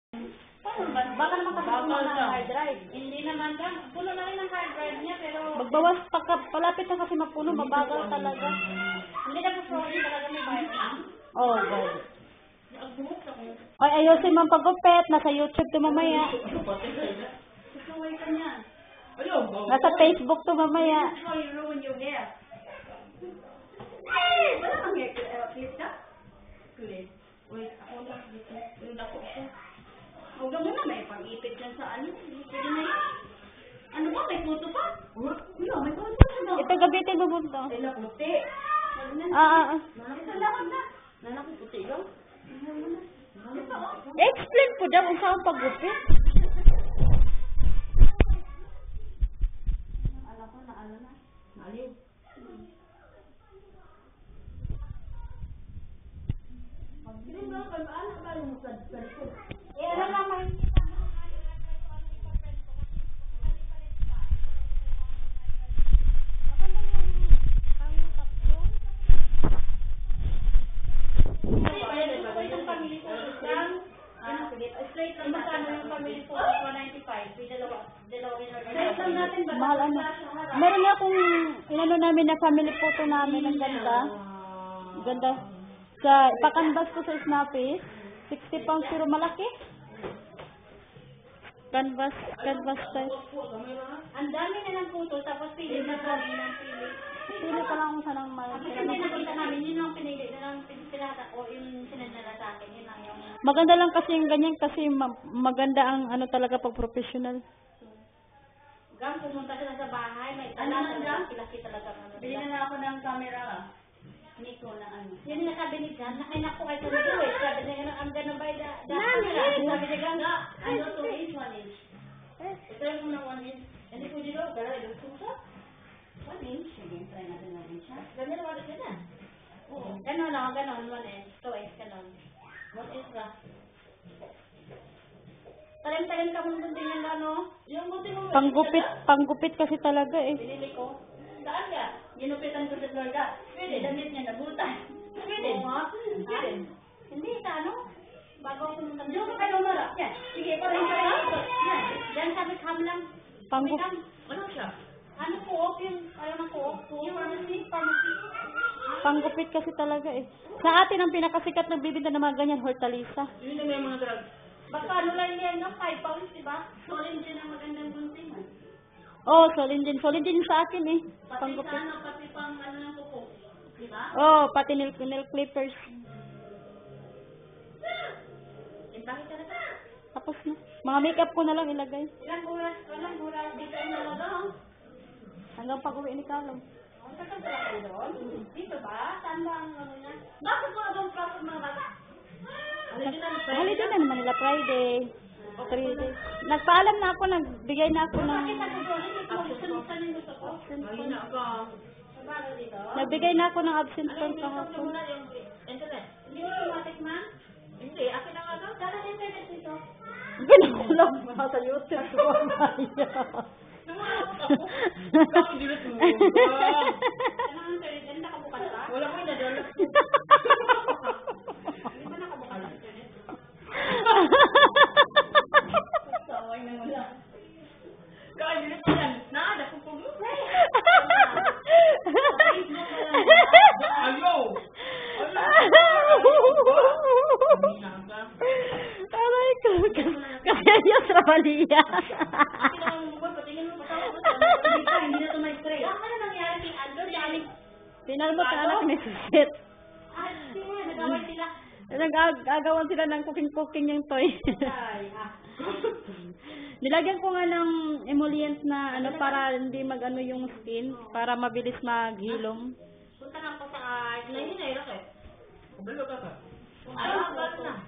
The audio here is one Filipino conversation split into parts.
Paano ba? Baka naman kasi puno na ang hard drive. Hindi naman ka. Puno na rin ang hard drive niya, pero... Magbawas, palapit na kasi mapuno, mabagal talaga. Hindi na po sorry, talaga may virus. Oh, God. Ay, ayusin mo ang pagupit. Nasa YouTube to mamaya. Susuway ka niya. Nasa Facebook to mamaya. That's how you ruin your hair. Hey! Wala kang hair clip ka? Clip. Wait, ako lang. Yung dako ko. Huwag mo na, may pag-ipit dyan sa ano. Pwede na yan. Ano ba? May photo pa? Wala, may photo pa. Ito gabitin mo bunto. Sila puti. Salamat na. Lalaki puti lang. Explain po daw kung saan pagupit. Alam ko na, ano na. Maliw. Hindi ba, ano ba yung sa likod? Eh, ano naman? Mahal ano. Meron nga kung inano namin na family photo namin. Ang ganda. Ganda. Sa ipakanvas ko sa Snappy. 60 pounds pero malaki. Canvas type. Ang dami na ng photo, tapos pili na kami ng pili. Pili pa lang kung saan ang may. Kasi nakita namin, yun lang pinili na lang pinata o yung sinadala sa akin, yun lang yung... Maganda lang kasi yung ganyan kasi maganda ang ano talaga pag professional. Gam, pumunta sila sa bahay, may talang laki talaga. Bili na ako ng camera ka. Nico na ano. Yan yung sabi ni Jan, nakainak ko kayo sa video eh. Sabi niya, ang gano'n ba yung camera? Sabi niya, ganda, ano 2 inch, 1 inch. Ito yung muna 1 inch. Hindi ko dito, pero ito susa. 1 inch. Sige, try natin 1 inch ha. Ganyan wala ka na. Oo. Ganon lang, ganon, 1 inch. 2 inch, ganon. 1 inch ka. Talim-talim ka mong bunting yung gano'n. Yung bunting mo. Panggupit kasi talaga eh. Pinili ko. Saan ka? Ginupitan ko sa Florida. Pwede, damit niya nabutan. Pwede. Oo nga. Pwede. Hindi, sa ano? Bago ako nung tanong. Yung kayo mara. Yan. Sige, parang kayo. Yan. Yan, sabi kam lang. Ano siya? Ano co-op yung, ayaw ng co-op? Yung pharmacy. Panggupit kasi talaga eh. Sa atin ang pinakasikat na bibinta ng mga ganyan, Hortalisa. Yun na may mga drugs. Baka ano lang yan, no? 5 pounds, diba? Solid din ang magandang gunting. Oh, solid din sa akin eh. Pati sa ano, pati pang ano ng kuko. Diba? Oh, pati nail clippers. Eh, bakit ka na ka? Tapos na. Mga makeup ko na lang ilagay. Ilang oras dito na lang doon? Hanggang pag-uwi ni Carlo. Saan pala kayo doon? Dito ba? Saan ba ang ano niya? Bakit mo doon process mga bata? Holiday na naman nila Friday. 3 days. Nagpaalam na ako, nagbigay na ako ng... Nagbigay na ako ng absent form kahapon. Hindi mo automatic man? Hindi, akin na nga doon. Saan ang internet nito? Pinakulang mo sa YouTube ko, Maya. Bakit hindi na tumulong ba? Ano ang internet? Hindi nakabukas ba? Wala ko yung nadala. Hindi ba nakabukas ang internet? Saway na wala. Kaya hindi na yan. Naada ko po. Hello! Aray ko. Kaya yung Ramalia. Hindi na ito may spray. Ano nangyari kay Andrew? Pinalmo sa anak ni Susit. Nagaway sila. Nag-agawan sila ng cooking yung toy. Nilagyan ko nga ng emollient na ano para hindi mag-ano yung skin, para mabilis maghilom. Punta na ako sa hinay-hinay rin eh. Kubalo ka ka? Ba't na?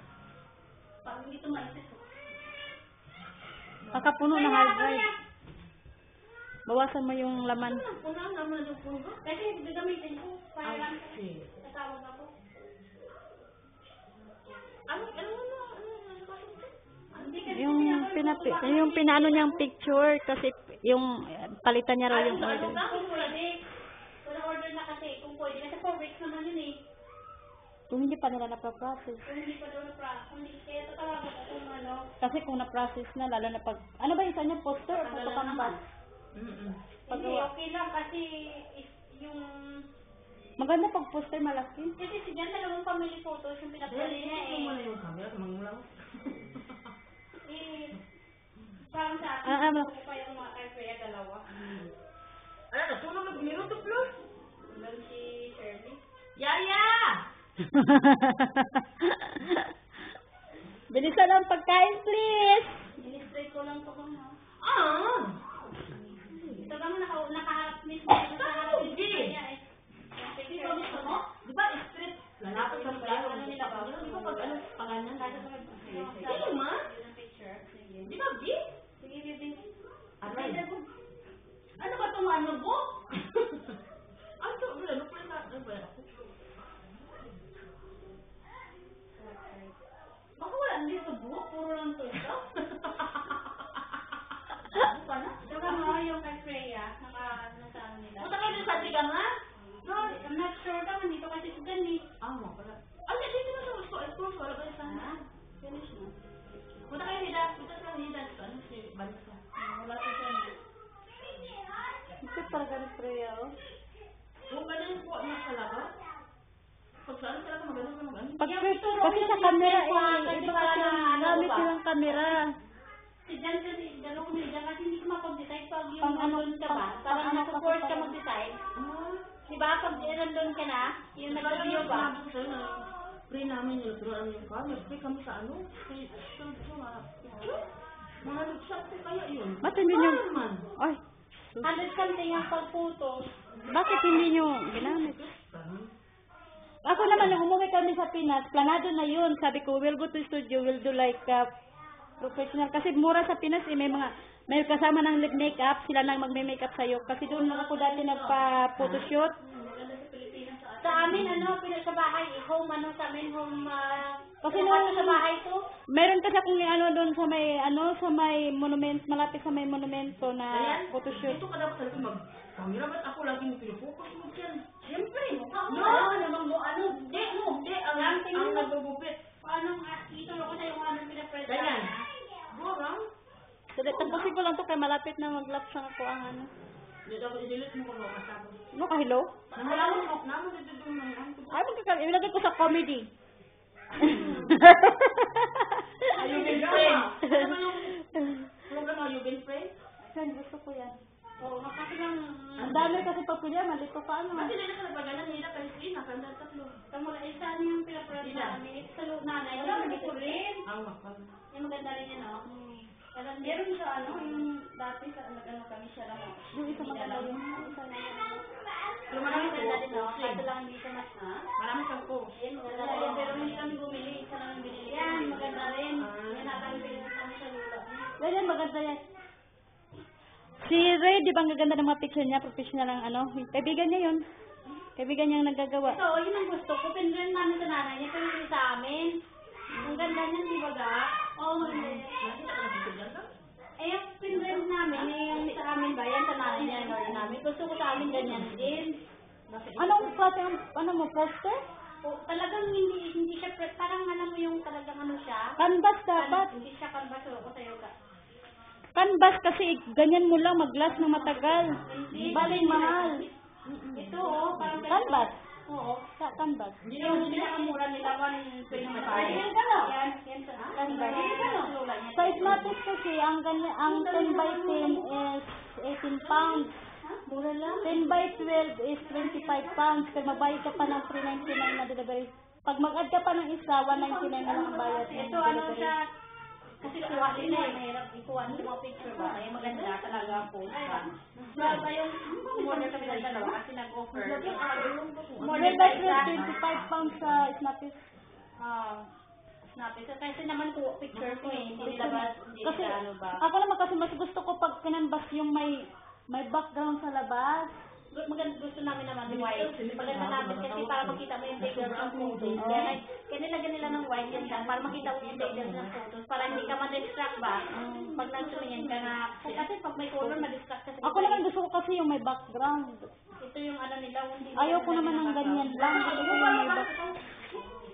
Pag hindi ito maisip. Kakapuno ng hard drive. Bawasan mo yung laman. Puno ang naman yung puno. Kasi gagamitin ko. Para lang tatawag ako. Yung pinaano niyang picture kasi yung palitan niya raw yung order. Wala order na kasi kung pwede. Kasi 4 weeks naman yun eh. Kung hindi pa nila napaprocess. Kung hindi pa daw na-process, kaya tatawagan ko kung ano. Kasi kung na-process na, lalo na pag, ano ba yung isa niya, poster o photocambat? Hindi, okay lang kasi yung... Maganda pag poster malaki. Kasi si Jan, dalawang family photos yung pinapali niya eh. Wala yung camera, mangulaw. Eh, parang sa akin, gusto ko pa yung mga kaya dalawa. Ano, natulog na minuto plus? Doon si Shirley. Yaya! Bilisan ang pagkain, please! Ministry ko lang to kung ha. Ah! Ito lang nakaharap mismo. Nakaharap mismo niya eh. Di ba gusto mo? Di ba street? Lalapit sa plano. Ano nila ba? Di ba pag ano, pangalan? Sige ma? Di ba, Bi? Sige, Bibi. Ano ba itong ano mo? Ano ito? Ano pa na? Ano ba ako? Baka wala hindi sa buhok. Puro lang ito ito. Ano pa na? Ito ka mo yung kay Freya. Nasa ano nila. Punta kayo sa tiga nga? No, I'm not sure ka. Nandito kasi si Jan eh. Mo pala. Ay, dito na sa gusto. Ay, proof. Wala kayo sana. Finish na. Punta kayo nila. Punta sa nila. Ano si Balsa? Wala pa siya na. Ito talaga ni Freya, oh. Kung ganun po na sa labas, pag saan talaga maganda sa maganda. Kasi sa camera, iba kasi yung gamit silang camera. Si Jan kasi, dalawa ko ni Jan kasi hindi ko mapag-decide pag yung Pang ano, nandun ka ba? pang Parang ano nasa-force kasi ka pang- mag-decide. Diba? Pag nandun ka na, yung nag-review ba? Pre namin yung turuan yung car, nag-pre kami sa ano, mga nag-shop ko kaya yun. Ba't hindi nyo? Paano man? Ay, 100 something ang pag-photos. bakit hindi nyo ginamit? Ako naman, nung umuwi kami sa Pinas, planado na yun. Sabi ko, we'll go to studio, we'll do like professional. Kasi mura sa Pinas, eh, may kasama ng lip makeup, sila nang magme-makeup sa'yo. Kasi doon lang ako dati nagpa-photoshoot. Sa amin, sa bahay, home, sa amin, home, Kasi kasi sa bahay to. Meron kasi akong doon sa may monument, malapit sa may monumento na photoshoot. Dito ka dapat talaga mag-camera, ba't ako laging pinufocus mo dyan? Siyempre, Namang mo, Hindi, ang nagbubupit. Paano nga, ituro ko sa'yo kung anong pinapresa. Ganyan. Burang. So, tapusin ko lang to kay malapit na mag-lap sa ako ang ano. Hindi dapat i-delete mo kung makasama. Ano ka, hello? Namon dito doon ng ano. Ay, ilagay ko sa comedy. Ayubin friend. Ano ba yung program Ayubin friend? Yan, gusto ko yan. Oo, kasi lang, Ang dami kasi pag kuya, malito ka ano. Kasi nila sa napagalan nila kasi nakanda tatlo. kamula, isa yung pinapresa namin. Sa nanay, Wala, yung ko rin. Ang makal. Yung maganda rin yan, no? Kaya meron siya, yung dati sa kami siya lang. Yung isa maganda yun. Isa na yun. Yung marami maganda din, no? Kaso lang hindi siya mas, Marami kang ko. Yan, maganda rin. Pero hindi kami bumili. Isa lang yung binili. Yan, maganda rin. Yan, nakakabili na kami sa lula. Yan, maganda yan. Si Ray, di ba ang gaganda ng mga picture niya? Professional ang ano. Kaibigan niya yun. Kaibigan niya ang naggagawa. So, yun ang gusto ko. Pinrin namin sa nanay niya. Pero yun sa amin. Ang ganda niyan, di ba ga? Oo, hindi. Pinrin namin. Yung sa amin ba? Yan sa nanay niya. Yung namin. Gusto ko sa amin ganyan din. Anong klase ang, poster? O, talagang hindi siya, parang alam mo yung talagang siya. Canvas dapat. Hindi siya canvas. O, sa'yo ka. Canvas kasi ganyan mo lang mag-last ng matagal. Hindi. Baling mahal. Ito, parang Canvas. Oo. Canvas. Yung pinakamura nila, 125. Yan, yan sa canvas. Sa Ismatis kasi, ang 10 by 10 is 18 pounds. Mura lang. 10 by 12 is 25 pounds. Kaya magbayad ka pa ng 399 na delivery. Pag mag-add ka pa ng isa, 199 na lang ang bayad ng Ito, delivery. siya, kasi kuha din mahirap ikuha sa mga picture ba? Kaya maganda talaga ang post ba? Ba yung umorder kami ng dalawa kasi nag-offer. 10 by 12, 25 pounds sa Ismatis. Snappy. Kasi naman ko picture ko eh. Hindi nilabas, hindi Kasi, nila ano ba. ako naman kasi mas gusto ko pag kinanbas yung may background sa labas. Maganda gusto namin naman yung white. Maganda namin kasi para makita mo yung details ng photos. Kaya nilagyan nila ng white yan lang para makita mo yung details ng photos. Para hindi ka ma-distract ba? Pag nagtumingin ka na. Kasi pag may color, ma-distract ka. Ako naman gusto ko kasi yung may background. Ito yung nila. Ayaw ko naman ng ganyan lang. Gusto ko yung may background.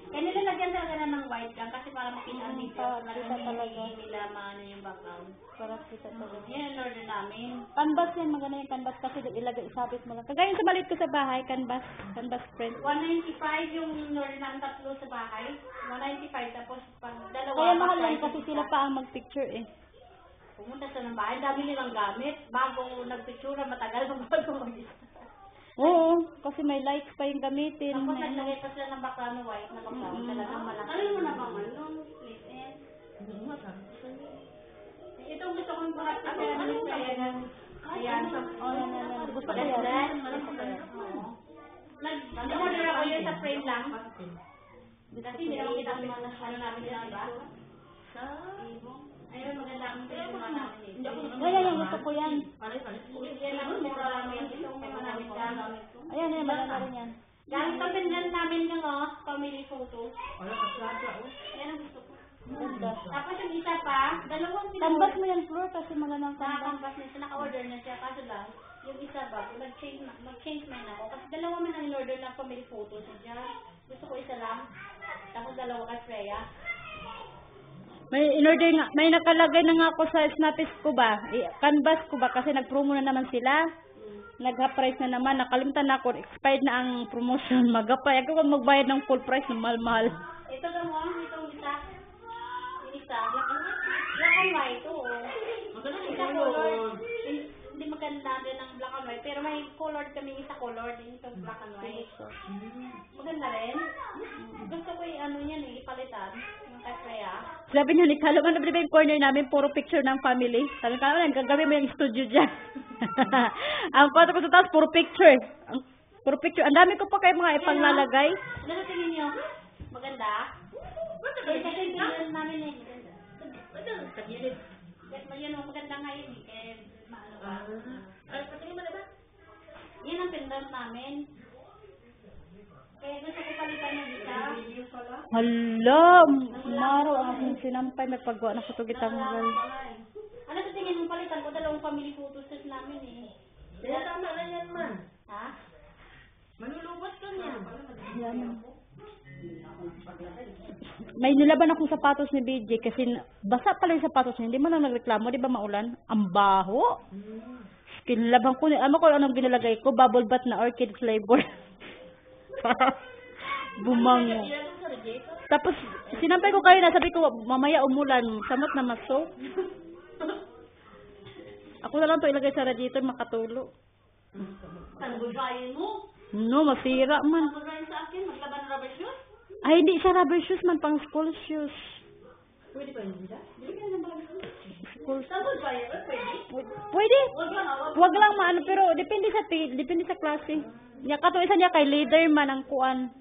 Kaya nilalagyan talaga na ng white lang kasi para makita ang details na kita talaga. hindi nila maano yung background. Para kita talaga. Yan ang order namin. Canvas yan, maganda yung canvas kasi ilagay, isabit mo lang. Kagaya yung sa maliit ko sa bahay, canvas print. 195 yung order namin tatlo sa bahay. 195 tapos pang dalawa. Kaya mahal yan price kasi isa. sila pa ang magpicture eh. Pumunta sa ng bahay, dami nilang gamit. Bago nagpicture, matagal bago mag-isa. Oo, kasi may lights pa yung gamitin. Tapos may ano. naglagay pa sila ng background white na background. Talagang malaki. Ano mo na bang ano? Please, eh. Ito gusto kong buhat na kaya namin sa ayan. Ayan. Oh, yan. Gusto ko Yes, yan. Nag-order ako yun sa frame lang. Kasi hindi naman kita ano namin nila, diba? Ayun, maganda ang pinagawa namin eh. Yan, gusto ko yan. Yan lang, mura lang yan. Itong mga namin gamit. Ayan, maganda rin yan. Gamit ang pindan namin yung family photo. Yan ang gusto ko. Ganda. Tapos yung isa pa, dalawang Canvas mo yan, Flor, kasi magandang canvas. Nakakanvas na siya, naka-order na siya. Kaso lang, yung isa ba, mag-change man ako. Kasi dalawa man ang in-order ng family photos niya. Gusto ko isa lang. Tapos dalawa kay Freya. May in-order nga, may nakalagay na nga ako sa Snapis ko ba, canvas ko ba, kasi nag-promo na naman sila. Nag-price na naman, nakalimutan na ako, expired na ang promotion, mag-apply. Ako kung magbayad ng full price, ng mahal-mahal. Ito lang mo, itong isa. Yung isa, black and white, oo. Isa colored. Hindi maganda din ang black and white, pero may colored kami, isa colored, itong black and white. Maganda rin. Gusto ko yung ano yan eh, ipalitan. Yung kay Freya. Sabi niya, Nikalo, ano ba yung corner namin, puro picture ng family. Sabi ko, gagawin mo yung studio dyan. Ang kwarto ko sa taas, puro picture. Puro picture. Ang dami ko pa kayo mga ipanglalagay. Ano sa tingin niyo? Maganda? Eh, kasi yung pinili namin eh. Yan o, maganda nga yun eh. Eh, maano ba? Yan ang pendant namin. Kaya gusto ko palitan yung isa. Hala, Maro, ang aking sinampay, may paggawa na kutugitanggal. Ano sa tingin mo palitan ko? Dalawang family photos set namin eh. Kaya tama na yan man. Ha? Manulubot ka niya. Yan. May nilaban akong sapatos ni BJ kasi basa pala yung sapatos niya. Hindi mo lang nagreklamo, di ba maulan? Ang baho. Kinlaban ko, alam ko anong ginalagay ko, bubble bath na orchid flavor. Bumango. Tapos, sinampay ko kayo na, sabi ko, mamaya umulan, samot na maso. Ako na lang to ilagay sa radiator, makatulo. Tanggulayin mo. No, masira man. Tanggulayin sa akin, maglaban ng rubber shoes. Ay, hindi siya rubber shoes man, pang school shoes. Pwede pa yun sila? Bili ka na ng School shoes. Tanggulayin ba? Pwede? Pwede. Huwag lang, Wag lang maano, pero depende sa klase. Nya kato isa niya kay leader man ang kuan.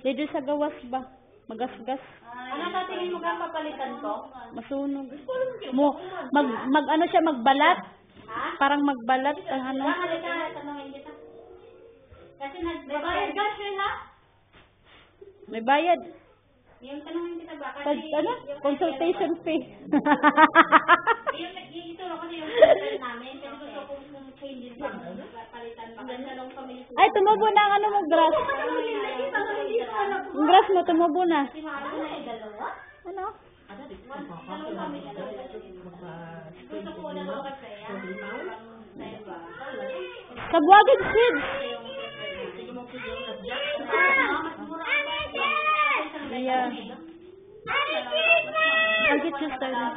Leader sa gawas ba? Magasgas. Ano sa tingin mo ka papalitan ko? Masunog. Mag ano siya magbalat. Ha? Parang magbalat ang ano. Halika, tanongin kita. Kasi nagbayad ka sila. May bayad. Yung tanongin kita ba? Pag, ano? Consultation fee. Yung ituro ko na yung consultation namin. Kasi gusto ko kung changes ba. Palitan ba. Kasi dalawang family ko. Ay, tumubo na ang ano mo, grass. Ang grass mo, tumubo na. Kasi mahal ko na yung dalawa. Ano? Dalawang family ko. Gusto ko na mga kaya. Sabuagin seeds. Yeah. I'll get you started.